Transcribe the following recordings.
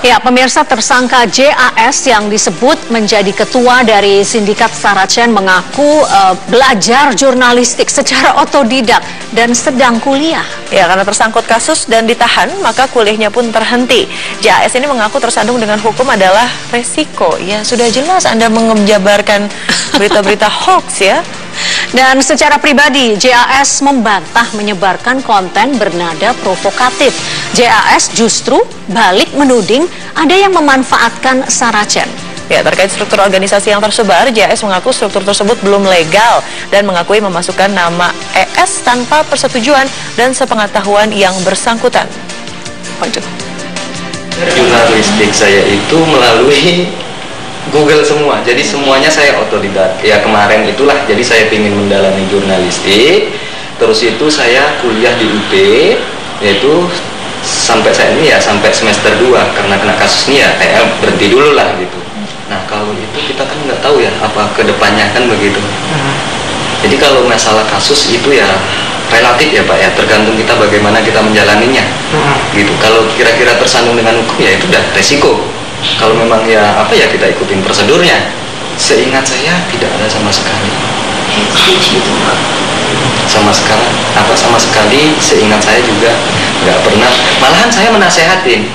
Ya, pemirsa, tersangka JAS yang disebut menjadi ketua dari sindikat Saracen mengaku belajar jurnalistik secara otodidak dan sedang kuliah. Ya, karena tersangkut kasus dan ditahan, maka kuliahnya pun terhenti. JAS ini mengaku tersandung dengan hukum adalah resiko. Ya, sudah jelas Anda menjabarkan berita-berita hoax ya. Dan secara pribadi, JAS membantah menyebarkan konten bernada provokatif. JAS justru balik menuding ada yang memanfaatkan Saracen. Ya, terkait struktur organisasi yang tersebar, JAS mengaku struktur tersebut belum legal dan mengakui memasukkan nama ES tanpa persetujuan dan sepengetahuan yang bersangkutan. Waduh. Jurnalistik saya itu melalui Google semua, jadi semuanya saya otodidak. Ya kemarin itulah, jadi saya ingin mendalami jurnalistik. Terus itu saya kuliah di UP, yaitu sampai saya ini ya sampai semester 2 karena kena kasus ini ya kayak berhenti dulu lah gitu. Nah kalau itu kita kan nggak tahu ya apa kedepannya kan begitu. Jadi kalau masalah kasus itu ya relatif ya Pak ya, tergantung kita bagaimana kita menjalaninya gitu. Kalau kira-kira tersandung dengan hukum ya itu udah resiko. Kalau memang ya apa ya kita ikutin prosedurnya. Seingat saya tidak ada sama sekali. Sama sekali seingat saya juga nggak pernah. Malahan saya menasehatin.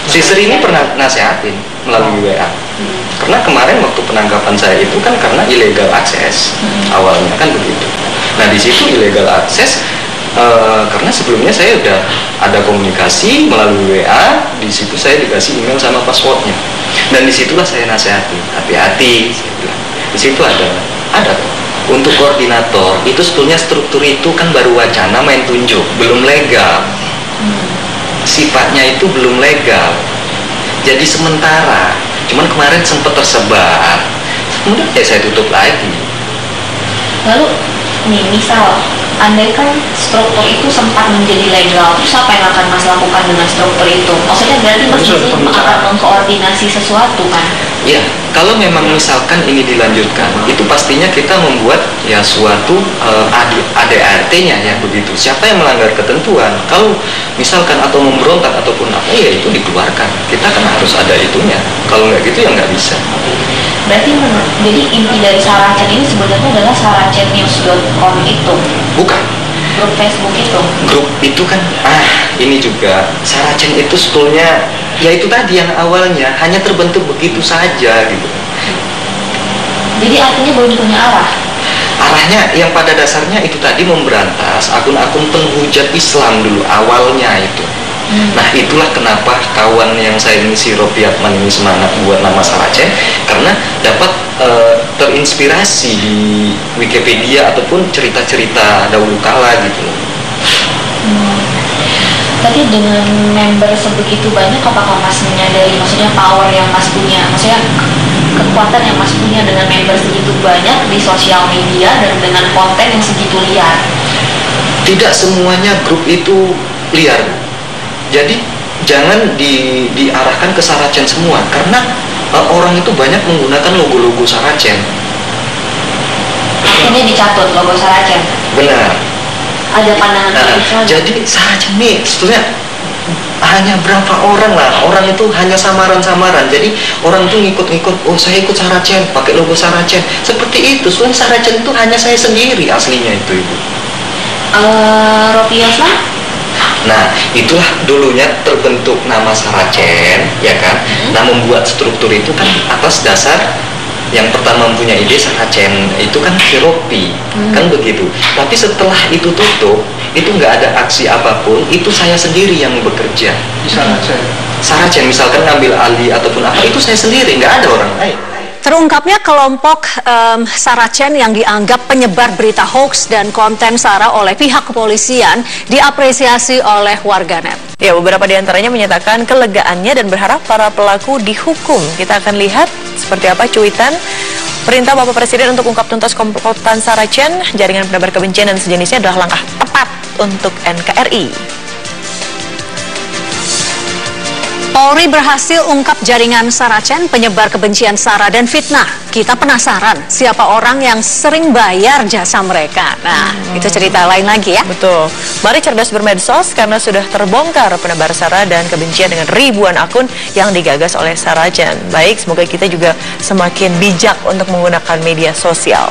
Sister ini pernah nasehatin melalui WA. Karena kemarin waktu penangkapan saya itu kan karena illegal access awalnya kan begitu. Nah di situ illegal access. Karena sebelumnya saya udah ada komunikasi melalui WA, di situ saya dikasih email sama passwordnya, dan disitulah saya nasihati, hati-hati, saya bilang, di situ ada untuk koordinator itu sebetulnya struktur itu kan baru wacana main tunjuk, belum legal, sifatnya itu belum legal, jadi sementara, cuman kemarin sempat tersebar, kemudian ya saya tutup lagi. Lalu nih misal andai kan struktur itu sempat menjadi legal, terus apa yang akan Mas lakukan dengan struktur itu? Maksudnya berarti Mas akan mengkoordinasi sesuatu kan? Iya, kalau memang misalkan ini dilanjutkan, itu pastinya kita membuat ya suatu ADART-nya ya begitu. Siapa yang melanggar ketentuan? Kalau misalkan atau memberontak ataupun apa ya itu dikeluarkan. Kita kan harus ada itunya. Kalau nggak gitu ya nggak bisa. Berarti jadi inti dari Saracen ini sebenarnya adalah saracennews.com itu? Bukan. Grup Facebook itu? Grup itu kan, ini juga Saracen itu sebetulnya ya itu tadi yang awalnya hanya terbentuk begitu saja gitu. Jadi artinya belum punya arah? Arahnya yang pada dasarnya itu tadi memberantas akun-akun penghujat Islam dulu awalnya itu. Nah itulah kenapa kawan yang saya ini si Ropi Atman ini semangat buat nama Saracen, karena dapat terinspirasi di Wikipedia ataupun cerita-cerita dahulu kala gitu. Tapi dengan member sebegitu banyak, apakah Mas menyadari maksudnya power yang Mas punya, maksudnya kekuatan yang Mas punya dengan member segitu banyak di sosial media dan dengan konten yang segitu liar? Tidak semuanya grup itu liar. Jadi jangan diarahkan ke Saracen semua, karena orang itu banyak menggunakan logo-logo Saracen. Artinya dicatut logo Saracen? Benar. Ada pandangan jadi Saracen ini sebetulnya hanya berapa orang lah, orang itu hanya samaran-samaran. Jadi orang itu ngikut-ngikut, oh saya ikut Saracen, pakai logo Saracen. Seperti itu, sebenarnya Saracen itu hanya saya sendiri aslinya itu Ibu. Ropi Atman? Nah, itulah dulunya terbentuk nama Saracen, ya kan? Nah, membuat struktur itu kan atas dasar yang pertama punya ide Saracen itu kan si Ropi, kan begitu. Tapi setelah itu tutup, itu nggak ada aksi apapun, itu saya sendiri yang bekerja. Saracen misalkan ngambil alih ataupun apa, itu saya sendiri, nggak ada orang lain. Terungkapnya kelompok Saracen yang dianggap penyebar berita hoax dan konten sara oleh pihak kepolisian diapresiasi oleh warganet. Ya, beberapa di antaranya menyatakan kelegaannya dan berharap para pelaku dihukum. Kita akan lihat seperti apa cuitan perintah Bapak Presiden untuk ungkap tuntas komplotan Saracen, jaringan penebar kebencian dan sejenisnya adalah langkah tepat untuk NKRI. Polri berhasil ungkap jaringan Saracen penyebar kebencian sara dan fitnah. Kita penasaran siapa orang yang sering bayar jasa mereka. Nah, itu cerita lain lagi ya. Betul. Mari cerdas bermedsos karena sudah terbongkar penebar sara dan kebencian dengan ribuan akun yang digagas oleh Saracen. Baik, semoga kita juga semakin bijak untuk menggunakan media sosial.